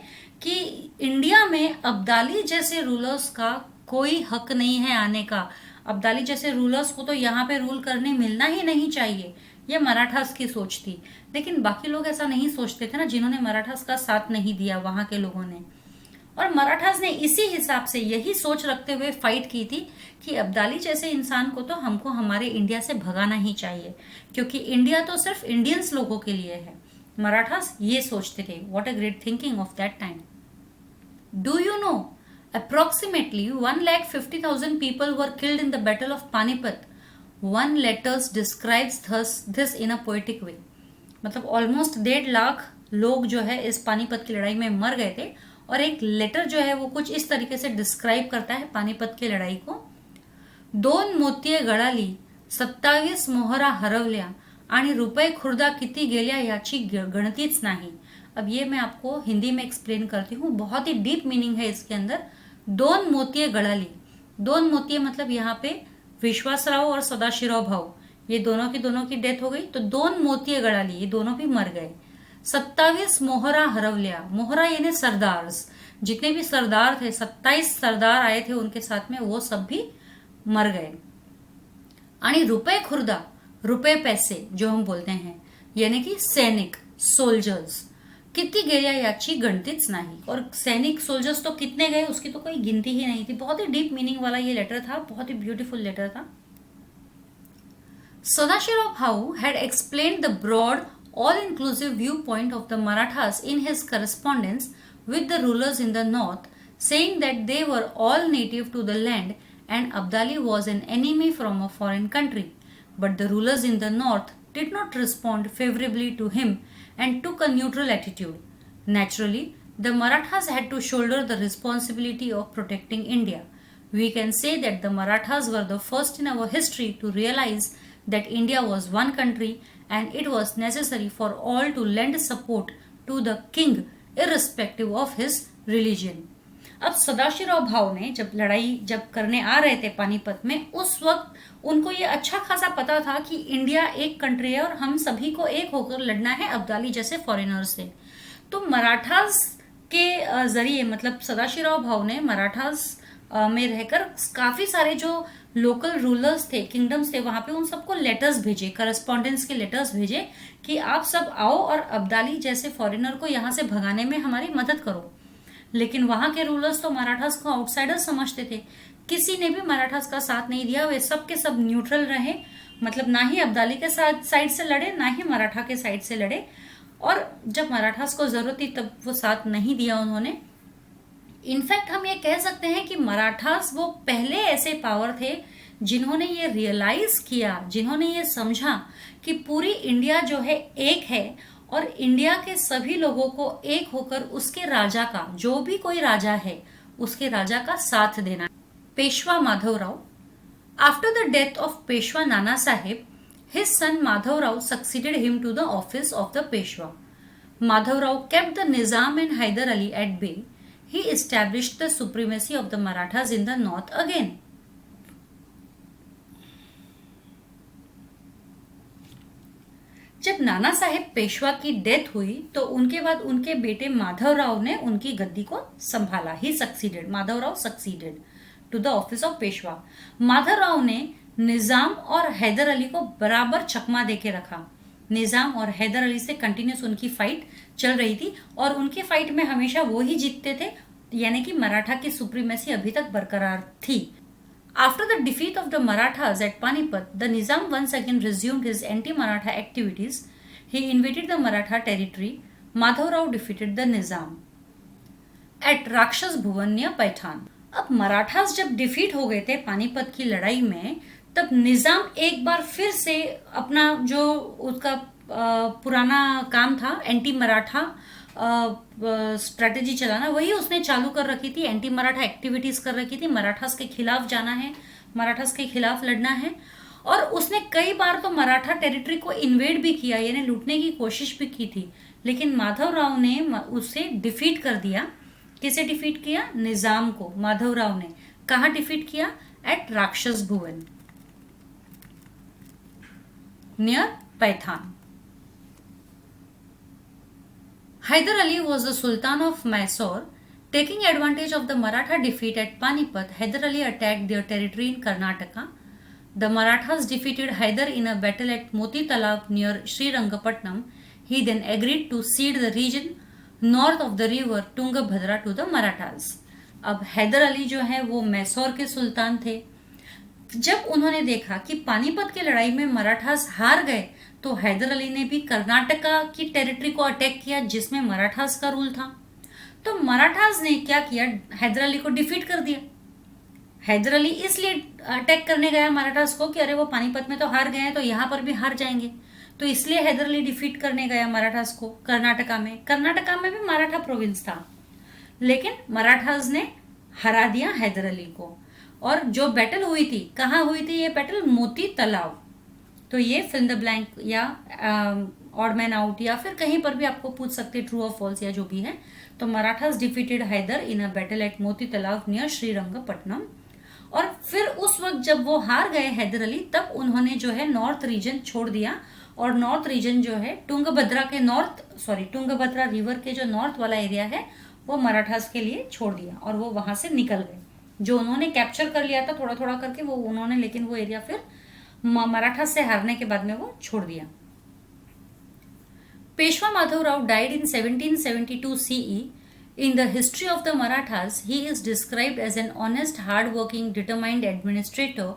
कि इंडिया में अब्दाली जैसे रूलर्स का कोई हक नहीं है आने का, अब्दाली जैसे रूलर्स को तो यहाँ पे रूल करने मिलना ही नहीं चाहिए, ये मराठास की सोच थी। लेकिन बाकी लोग ऐसा नहीं सोचते थे ना, जिन्होंने मराठास का साथ नहीं दिया वहां के लोगों ने। और मराठास ने इसी हिसाब से, यही सोच रखते हुए फाइट की थी कि अब्दाली जैसे इंसान को तो हमको हमारे इंडिया से भगाना ही चाहिए, क्योंकि इंडिया तो सिर्फ इंडियंस लोगों के लिए है, मराठास ये सोचते थे. What a great thinking of that time. Do you know approximately 1,50,000 people were killed in the battle of Panipat. One letter describes this in a poetic way. मतलब ऑलमोस्ट 1.5 लाख लोग जो है इस पानीपत की लड़ाई में मर गए थे, और एक लेटर जो है वो कुछ इस तरीके से डिस्क्राइब करता है पानीपत की लड़ाई को. 2 मोतिये गळाली, 27 मोहरा हरवल्या आणि रुपये खुर्दा किती गेल्या याची गणतीच नाही. अब ये मैं आपको हिंदी में एक्सप्लेन करती हूँ. बहुत ही डीप मीनिंग है इसके अंदर. 2 मोतिये गळाली, 2 मोतिये मतलब यहाँ पे विश्वासराव और सदाशिवराव भाऊ, ये दोनों की डेथ हो गई. तो 2 मोतिये गळाली, ये दोनों भी मर गए. 27 मोहरा हरवल्या, मोहरा यानी सरदार्स, जितने भी सरदार थे 27 सरदार आए थे उनके साथ में, वो सब भी मर गए. आणि रुपये खुर्दा, रुपये पैसे जो हम बोलते हैं, यानी कि सैनिक, सोल्जर्स, कितनी गेल्या याची गणतीच नाही. और सैनिक सोल्जर्स तो कितने गए उसकी तो कोई गिनती ही नहीं थी. बहुत ही डीप मीनिंग वाला ये लेटर था, बहुत ही ब्यूटीफुल लेटर था. Sadashirao Bhau had explained the broad, all-inclusive viewpoint of the Marathas in his correspondence with the rulers in the north, saying that they were all native to the land and Abdali was an enemy from a foreign country. But the rulers in the north did not respond favorably to him and took a neutral attitude. Naturally, the Marathas had to shoulder the responsibility of protecting India. We can say that the Marathas were the first in our history to realize that India was one country and it was necessary for all to lend support to the king irrespective of his religion. अब सदाशिवराव भाव ने जब करने आ रहे थे पानीपत में, उस वक्त उनको ये अच्छा खासा पता था कि इंडिया एक कंट्री है और हम सभी को एक होकर लड़ना है अब्दाली जैसे फॉरेनर्स से. तो मराठास के जरिए, मतलब सदाशिवराव भाव ने मराठास में रहकर काफी सारे जो लोकल रूलर्स थे, किंगडम्स थे वहां पे, उन सबको लेटर्स भेजे, करस्पॉन्डेंस के लेटर्स भेजे कि आप सब आओ और अब्दाली जैसे फॉरेनर को यहाँ से भगाने में हमारी मदद करो. लेकिन वहां के रूलर्स तो मराठास को आउटसाइडर्स समझते थे. किसी ने भी मराठास का साथ नहीं दिया. वे सब के सब न्यूट्रल रहे, मतलब ना ही अब्दाली के साइड से लड़े, ना ही मराठा के साइड से लड़े. और जब मराठास को जरूरत थी तब वो साथ नहीं दिया उन्होंने. इनफैक्ट हम ये कह सकते हैं कि मराठास वो पहले ऐसे पावर थे जिन्होंने ये रियलाइज किया, जिन्होंने ये समझा कि पूरी इंडिया जो है एक है और इंडिया के सभी लोगों को एक होकर उसके राजा का, जो भी कोई राजा है, उसके राजा का साथ देना. Peshwa Madhavrao. After the death of Peshwa Nana Saheb, his son Madhavrao succeeded him to the office of the Peshwa. Madhavrao kept the Nizam and Hyder Ali at bay. He established the supremacy of the Marathas in the north again. जब नाना साहेब पेशवा की death हुई तो उनके बाद उनके बेटे माधवराव ने उनकी गद्दी को संभाला. He succeeded, Madhavrao succeeded to the office of Peshwa. Madhavrao ने निजाम और हैदर अली को बराबर चकमा देके रखा. निजाम और हैदर अली से कंटिन्यूस उनकी फाइट चल रही थी और उनके फाइट में हमेशा वो ही जीतते थे, यानी कि मराठा की सुप्रीमेसी अभी तक बरकरार थी. After the defeat of the Marathas at Panipat, the Nizam once again resumed his anti-Maratha activities. He invaded the Maratha territory. Madhavrao defeated the Nizam at Rakshas Bhuvan near Paithan. अब मराठास जब defeat हो गए थे पानीपत की लड़ाई में, तब निजाम एक बार फिर से अपना जो उसका पुराना काम था, एंटी मराठा स्ट्रेटेजी चलाना, वही उसने चालू कर रखी थी. एंटी मराठा एक्टिविटीज कर रखी थी. मराठास के खिलाफ जाना है, मराठास के खिलाफ लड़ना है. और उसने कई बार तो मराठा टेरिटरी को इन्वेड भी किया, यानी लूटने की कोशिश भी की थी. लेकिन माधवराव ने उसे डिफीट कर दिया. किसे डिफीट किया? निजाम को माधवराव ने. कहाँ डिफीट किया? At Rakshas Bhuvan near Paithan. Hyder Ali was the Sultan of Mysore. Taking advantage of the Maratha defeat at Panipat, Hyder Ali attacked their territory in Karnataka. The Marathas defeated Hyder in a battle at Moti Talab near Srirangapatnam. He then agreed to cede the region north of the river Tungabhadra to the Marathas. अब हैदर अली जो है वो मैसूर के सुल्तान थे. जब उन्होंने देखा कि पानीपत की लड़ाई में मराठास हार गए तो हैदर अली ने भी कर्नाटका की टेरिटरी को अटैक किया जिसमें मराठास का रूल था। तो मराठास ने क्या किया, हैदर अली को डिफीट कर दिया। हैदर अली इसलिए अटैक करने गया मराठास को कि अरे वो पानीपत में तो हार गए हैं तो यहाँ पर भी हार जाएंगे, तो इसलिए हैदर अली डिफीट करने गया मराठास को कर्नाटका में। कर्नाटका में भी मराठा प्रोविंस था, लेकिन मराठास ने हरा दिया हैदर अली को। और जो बैटल हुई थी, कहाँ हुई थी ये बैटल? मोती तालाब। तो ये फिल द ब्लैंक या ऑड मैन आउट या फिर कहीं पर भी आपको पूछ सकते ट्रू और फॉल्स या जो भी है। तो Marathas defeated Hyder in a battle at Moti Talab near Srirangapatna. और फिर उस वक्त जब वो हार गए हैदर अली, तब उन्होंने जो है नॉर्थ रीजन छोड़ दिया और नॉर्थ रीजन जो है तुंगभद्रा रिवर के जो नॉर्थ वाला एरिया है वो मराठास के लिए छोड़ दिया और वो वहां से निकल गए। जो उन्होंने कैप्चर कर लिया था थोड़ा थोड़ा करके वो उन्होंने, लेकिन वो एरिया फिर मराठास से हारने के बाद में वो छोड़ दिया। Peshwa Madhavrao died in 1772 CE. In the history of the Marathas, he is described as an honest, hard-working, determined administrator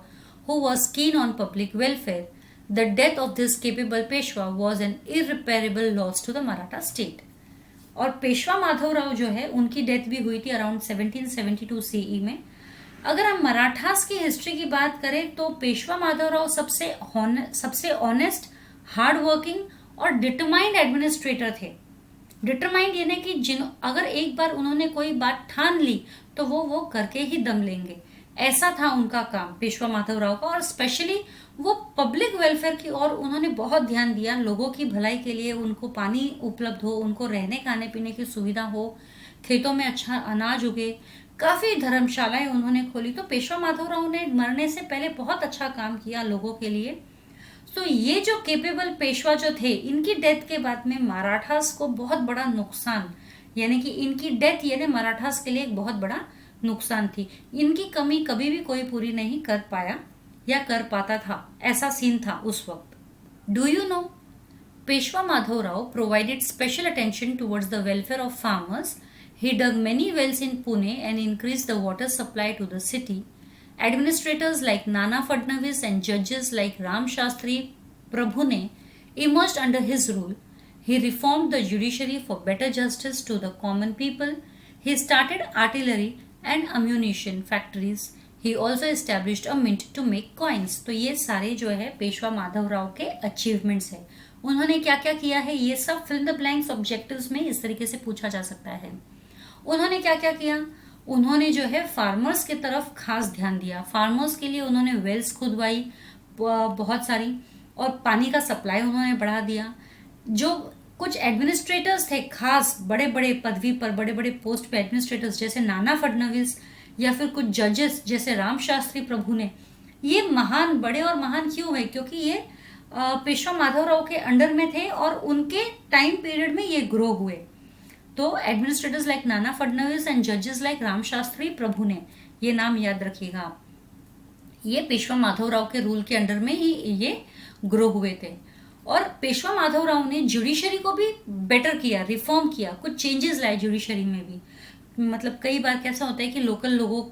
who was keen on public welfare. The death of this capable Peshwa was an irreparable loss to the Maratha state. और पेशवा माधवराव जो है उनकी death भी हुई थी around 1772 CE में। अगर हम मराठास की हिस्ट्री की बात करें तो पेशवा माधवराव सबसे ऑनेस्ट, हार्ड वर्किंग और डिटरमाइंड एडमिनिस्ट्रेटर थे। डिटरमाइंड यानी कि अगर एक बार उन्होंने कोई बात ठान ली तो वो करके ही दम लेंगे, ऐसा था उनका काम पेशवा माधवराव का। और स्पेशली वो पब्लिक वेलफेयर की ओर उन्होंने बहुत ध्यान दिया, लोगों की भलाई के लिए, उनको पानी उपलब्ध हो, उनको रहने खाने पीने की सुविधा हो, खेतों में अच्छा अनाज उगे, काफी धर्मशालाएं उन्होंने खोली। तो पेशवा माधवराव ने मरने से पहले बहुत अच्छा काम किया लोगों के लिए। तो ये जो केपेबल पेशवा जो थे, इनकी डेथ के बाद में मराठास को बहुत बड़ा नुकसान, यानी कि इनकी डेथ यानी मराठास के लिए एक बहुत बड़ा नुकसान थी। इनकी कमी कभी भी कोई पूरी नहीं कर पाया या कर पाता था, ऐसा सीन था उस वक्त। Do you know, Peshwa Madhavrao provided special attention towards the welfare of farmers. He dug many wells in Pune and increased the water supply to the city. Administrators like Nana Fadnavis and judges like Ram Shastri Prabhune emerged under his rule. He reformed the judiciary for better justice to the common people. He started artillery and ammunition factories. He also established a mint to make coins. तो ये सारे जो है पेशवा माधवराव के achievements है। उन्होंने क्या क्या किया है, ये सब फिल द ब्लैंक्स ऑब्जेक्टिव्स में इस तरीके से पूछा जा सकता है। उन्होंने क्या क्या किया, उन्होंने जो है फार्मर्स की तरफ खास ध्यान दिया। फार्मर्स के लिए उन्होंने वेल्स खुदवाई बहुत सारी, और पानी का सप्लाई उन्होंने बढ़ा दिया। जो कुछ एडमिनिस्ट्रेटर्स थे खास बड़े बड़े पदवी पर, बड़े बड़े पोस्ट पे एडमिनिस्ट्रेटर्स जैसे नाना फडणवीस या फिर कुछ जजेस जैसे राम शास्त्री प्रभु ने, ये महान, बड़े और महान क्यों है, क्योंकि ये पेशवा माधवराव के अंडर में थे और उनके टाइम पीरियड में ये ग्रो हुए। तो administrators like Nana Phadnavis and जजेस लाइक राम शास्त्री प्रभु ने, ये नाम याद रखिएगा आप। ये पेशवा माधवराव के रूल के अंडर में ही ये ग्रो हुए थे। और पेशवा माधवराव ने जुडिशरी को भी बेटर किया, रिफॉर्म किया, कुछ चेंजेस लाए जुडिशरी में भी। मतलब कई बार कैसा होता है कि लोकल लोगों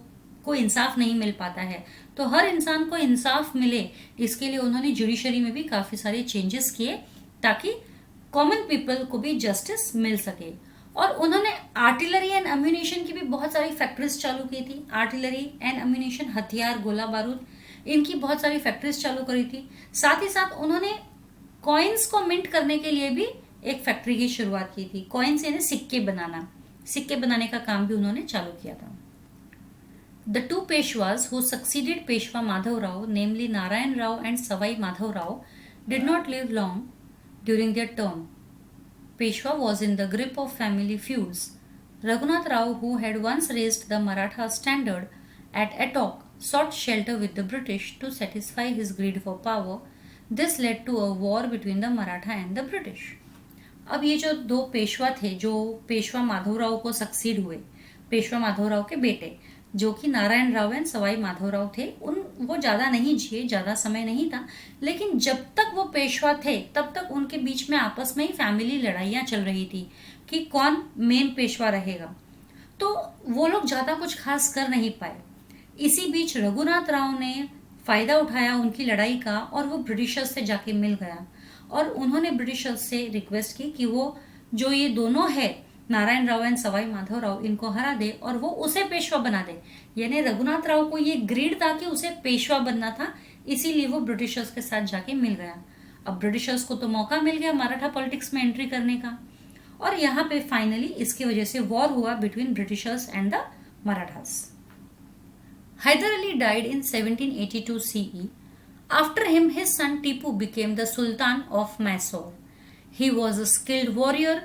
को इंसाफ नहीं मिल पाता है, तो हर इंसान को इंसाफ मिले, इसके लिए उन्होंने जुडिशरी में भी काफी सारे चेंजेस किए ताकि कॉमन पीपल को भी जस्टिस मिल सके। और उन्होंने आर्टिलरी एंड अम्यूनिशन की भी बहुत सारी फैक्ट्रीज चालू की थी। आर्टिलरी एंड अम्यूनिशन, हथियार, गोला बारूद, इनकी बहुत सारी फैक्ट्रीज चालू करी थी। साथ ही साथ उन्होंने कॉइन्स को मिंट करने के लिए भी एक फैक्ट्री की शुरुआत की थी। कॉइन्स यानी सिक्के बनाना, सिक्के बनाने का काम भी उन्होंने चालू किया था। The two Peshwas who succeeded Peshwa Madhavrao, namely Narayan Rao and Sawai Madhavrao, did not live long during their term. Peshwa was in the grip of family feuds. Raghunath Rao, who had once raised the Maratha standard at Attock, sought shelter with the British to satisfy his greed for power. This led to a war between the Maratha and the British. अब ये जो दो पेशवा थे जो पेशवा माधवराव को succeed हुए, पेशवा माधवराव के बेटे जो कि नारायण राव एंड सवाई माधवराव थे, वो ज्यादा नहीं जिए, ज्यादा समय नहीं था, लेकिन जब तक वो पेशवा थे तब तक उनके बीच में आपस में ही फैमिली लड़ाइयां चल रही थी कि कौन मेन पेशवा रहेगा। तो वो लोग ज्यादा कुछ खास कर नहीं पाए। इसी बीच रघुनाथ राव ने फ़ायदा उठाया उनकी लड़ाई का और वो ब्रिटिशर्स से जाके मिल गया और उन्होंने ब्रिटिशर्स से रिक्वेस्ट की कि वो जो ये दोनों है नारायण राव एंड सवाई माधवराव इनको हरा दे और वो उसे पेशवा बना दे। यानी रघुनाथ राव को ये ग्रीड था कि उसे पेशवा बनना था, इसीलिए वो ब्रिटिशर्स के साथ जाके मिल गया। अब ब्रिटिशर्स को तो मौका मिल गया मराठा पॉलिटिक्स में एंट्री करने का और यहाँ पे फाइनली इसकी वजह से वॉर हुआ between Britishers and the Marathas. Hyder Ali died in 1782 CE. After him, his son Tipu became the Sultan of Mysore. He was a skilled warrior,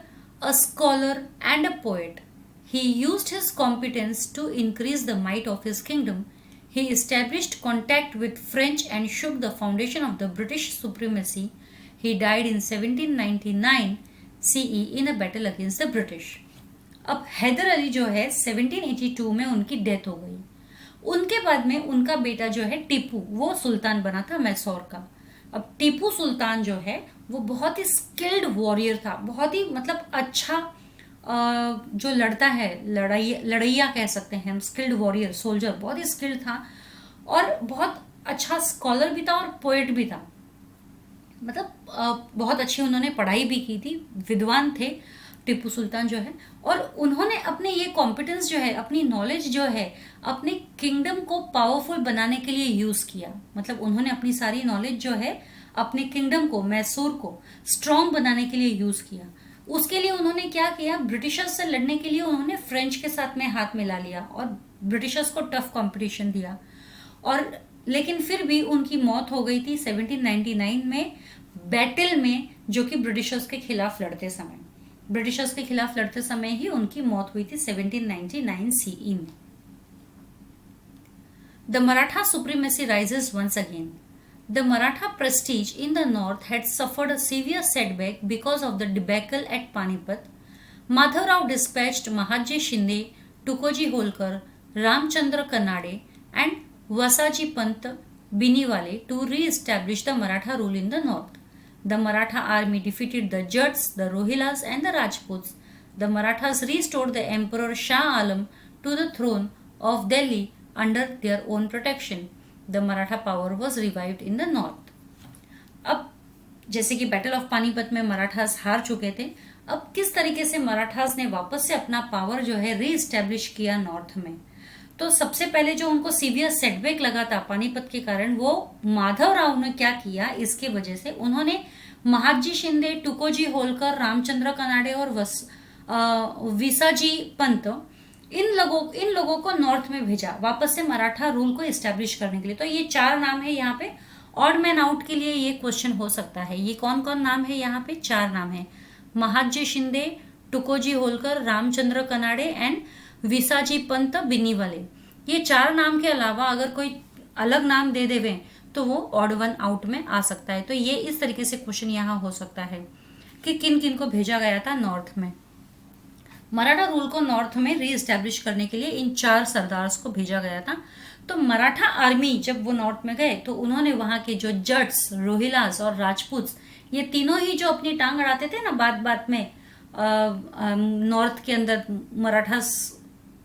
a scholar, and a poet. He used his competence to increase the might of his kingdom. He established contact with French and shook the foundation of the British supremacy. He died in 1799 CE in a battle against the British. अब हैदर अली जो है 1782 में उनकी death हो गई। उनके बाद में उनका बेटा जो है टीपू वो सुल्तान बना था मैसूर का। अब टीपू सुल्तान जो है वो बहुत ही स्किल्ड वॉरियर था, बहुत ही मतलब अच्छा जो लड़ता है, लड़ैया कह सकते हैं हम, स्किल्ड वॉरियर सोल्जर, बहुत ही स्किल्ड था और बहुत अच्छा स्कॉलर भी था और पोएट भी था। मतलब बहुत अच्छी उन्होंने पढ़ाई भी की थी, विद्वान थे टीपू सुल्तान जो है। और उन्होंने अपने ये कॉम्पिटेंस जो है, अपनी नॉलेज जो है, अपने किंगडम को पावरफुल बनाने के लिए यूज किया। मतलब उन्होंने अपनी सारी नॉलेज जो है अपने किंगडम को, मैसूर को स्ट्रॉन्ग बनाने के लिए यूज किया। उसके लिए उन्होंने क्या किया, ब्रिटिशर्स से लड़ने के लिए उन्होंने फ्रेंच के साथ में हाथ मिला लिया और ब्रिटिशर्स को टफ कंपटीशन दिया। और लेकिन फिर भी उनकी मौत हो गई थी 1799 में बैटल में, जो कि ब्रिटिशर्स के खिलाफ लड़ते समय, ब्रिटिशर्स के खिलाफ लड़ते समय ही उनकी मौत हुई थी 1799 CE में। The Maratha supremacy rises once again. The Maratha prestige in the north had suffered a severe setback because of the debacle at Panipat. Madhavrao dispatched Mahaji Shinde, Tukoji Holkar, Ramchandra Kanade and Vasaji Pant Biniwale to re-establish the Maratha rule in the north. The Maratha army defeated the Jats, the Rohilas and the Rajputs. The Marathas restored the Emperor Shah Alam to the throne of Delhi under their own protection. The Maratha power was revived in the north. अब जैसे कि battle of Panipat में मराठास हार चुके थे, अब किस तरीके से मराठास ने वापस से अपना पावर जो है री एस्टेब्लिश किया नॉर्थ में। तो सबसे पहले जो उनको सीवियर सेटबैक लगा था पानीपत के कारण, वो माधवराव ने क्या किया, इसके वजह से उन्होंने महाजी शिंदे, टुकोजी होलकर, रामचंद्र कनाडे और विसाजी पंत इन लोगों को नॉर्थ में भेजा वापस से मराठा रूल को एस्टेब्लिश करने के लिए। तो ये 4 नाम है यहाँ पे, ऑड मैन आउट के लिए ये क्वेश्चन हो सकता है। ये कौन कौन नाम है यहाँ पे? 4 नाम है, महाजी शिंदे, टुकोजी होलकर, रामचंद्र कनाडे एंड विसाजी पंत बिनीवाले। ये 4 नाम के अलावा अगर कोई अलग नाम दे देवे तो वो ऑड वन आउट में आ सकता है। तो ये इस तरीके से क्वेश्चन यहाँ हो सकता है कि किन किन को भेजा गया था नॉर्थ में। मराठा रूल को नॉर्थ में री एस्टेब्लिश करने के लिए इन 4 सरदार्स को भेजा गया था। तो मराठा आर्मी जब वो नॉर्थ में गए तो उन्होंने वहां के जो जट्स, रोहिलास और राजपूत, ये तीनों ही जो अपनी टांग अड़ाते थे ना बात बात में नॉर्थ के अंदर मराठास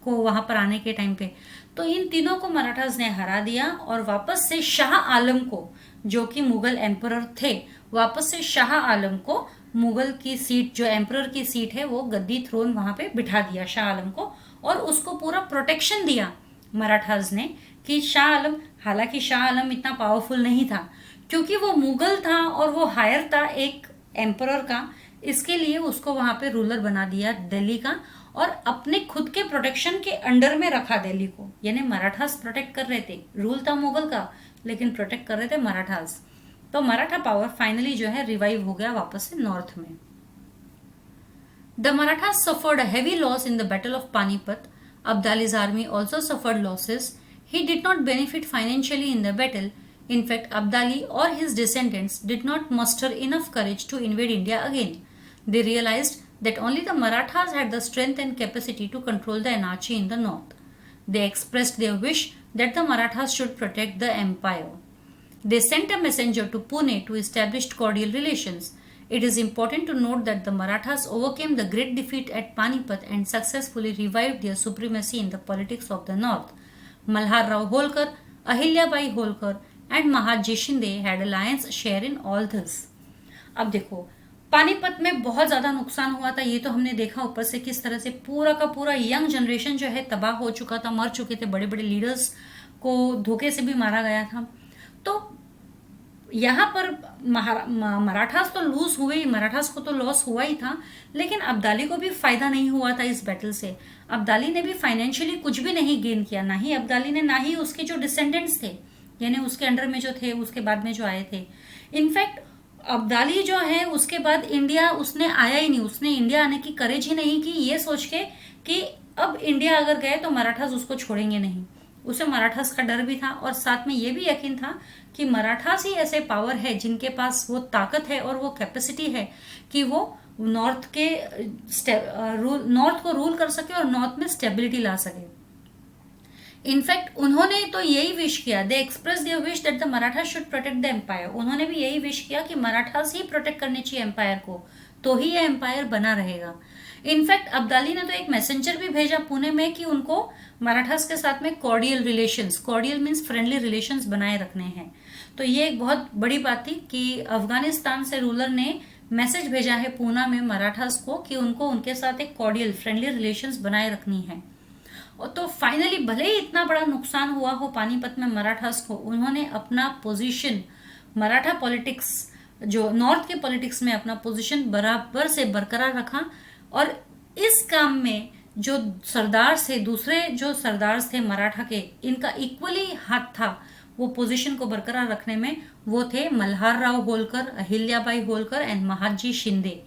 को वहां पर आने के टाइम पे, तो इन तीनों को मराठास ने हरा दिया और वापस से शाह आलम को, जो कि मुगल एम्परर थे, वापस से शाह आलम को मुगल की सीट, जो एम्परर की सीट है, वो गद्दी थ्रोन वहां पे बिठा दिया शाह आलम को और उसको पूरा प्रोटेक्शन दिया मराठास ने कि शाह आलम, हालांकि शाह आलम इतना पावरफुल नहीं था क्योंकि वो मुगल था और वो हायर था एक एम्परर का, इसके लिए उसको वहां पे रूलर बना दिया दिल्ली का और अपने खुद के प्रोटेक्शन के अंडर में रखा दिल्ली को। यानी मराठास प्रोटेक्ट कर रहे थे, रूल था मुगल का लेकिन प्रोटेक्ट कर रहे थे मराठास। तो मराठा पावर फाइनली जो है रिवाइव हो गया वापस से नॉर्थ में। The Marathas suffered a heavy loss in the battle of Panipat. Abdali's army also suffered losses. He did not benefit financially in the battle. In fact, Abdali or his descendants did not muster enough courage to invade India again. They realized that only the Marathas had the strength and capacity to control the anarchy in the north. They expressed their wish that the Marathas should protect the empire. They sent a messenger to Pune to establish cordial relations. It is important to note that the Marathas overcame the great defeat at Panipat and successfully revived their supremacy in the politics of the north. Malhar Rao Holkar, Ahilyabai Holkar, and Mahatji Shinde had a lion's share in all this. अब देखो, पानीपत में बहुत ज्यादा नुकसान हुआ था, ये तो हमने देखा ऊपर से किस तरह से पूरा का पूरा यंग जनरेशन जो है तबाह हो चुका था, मर चुके थे, बड़े बड़े लीडर्स को धोखे से भी मारा गया था। तो यहाँ पर मराठास तो लूज हुए ही, मराठास को तो लॉस हुआ ही था, लेकिन अब्दाली को भी फायदा नहीं हुआ था इस बैटल से। अब्दाली ने भी फाइनेंशियली कुछ भी नहीं गेन किया, ना ही अब्दाली ने, ना ही उसके जो डिसेंडेंट्स थे, यानी उसके अंडर में जो थे, उसके बाद में जो आए थे। इनफैक्ट अब्दाली जो है उसके बाद इंडिया उसने आया ही नहीं, उसने इंडिया आने की करेज ही नहीं की, ये सोच के कि अब इंडिया अगर गए तो मराठास उसको छोड़ेंगे नहीं। उसे मराठास का डर भी था और साथ में ये भी यकीन था कि मराठास ही ऐसे पावर है जिनके पास वो ताकत है और वो कैपेसिटी है कि वो नॉर्थ को रूल कर सके और नॉर्थ में स्टेबिलिटी ला सके। इनफैक्ट उन्होंने तो यही विश किया, they express their wish that the Maratha should protect the empire. उन्होंने भी यही विश किया कि मराठास ही प्रोटेक्ट करने चाहिए एम्पायर को, तो ही ये एम्पायर बना रहेगा। इनफैक्ट अब्दाली ने तो एक मैसेंजर भी भेजा पुणे में कि उनको मराठास के साथ में cordial relations, cordial means friendly relations बनाए रखने हैं। तो ये एक बहुत बड़ी बात थी कि अफगानिस्तान से रूलर ने मैसेज भेजा है पूना में मराठास को कि उनको उनके साथ एक कॉर्डियल फ्रेंडली रिलेशंस बनाए रखनी है। और तो फाइनली भले ही इतना बड़ा नुकसान हुआ हो पानीपत में मराठास को, उन्होंने अपना पोजीशन मराठा पॉलिटिक्स, जो नॉर्थ के पॉलिटिक्स में अपना पोजीशन बराबर से बरकरार रखा। और इस काम में जो सरदार थे, दूसरे जो सरदार थे मराठा के, इनका इक्वली हाथ था वो पोजीशन को बरकरार रखने में। वो थे मल्हार राव होलकर, अहिल्याबाई होलकर एंड महादजी शिंदे।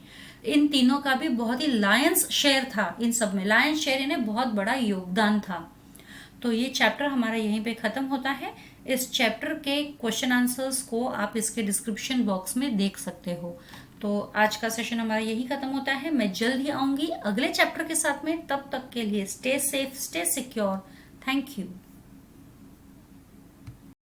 इन तीनों का भी बहुत ही लायंस शेयर था, इन सब में लायंस शेयर, इन्हें बहुत बड़ा योगदान था। तो ये चैप्टर हमारा यहीं पे खत्म होता है। इस चैप्टर के क्वेश्चन आंसर्स को आप इसके डिस्क्रिप्शन बॉक्स में देख सकते हो। तो आज का सेशन हमारा यही खत्म होता है। मैं जल्द ही आऊंगी अगले चैप्टर के साथ में, तब तक के लिए stay safe, stay secure. Thank you.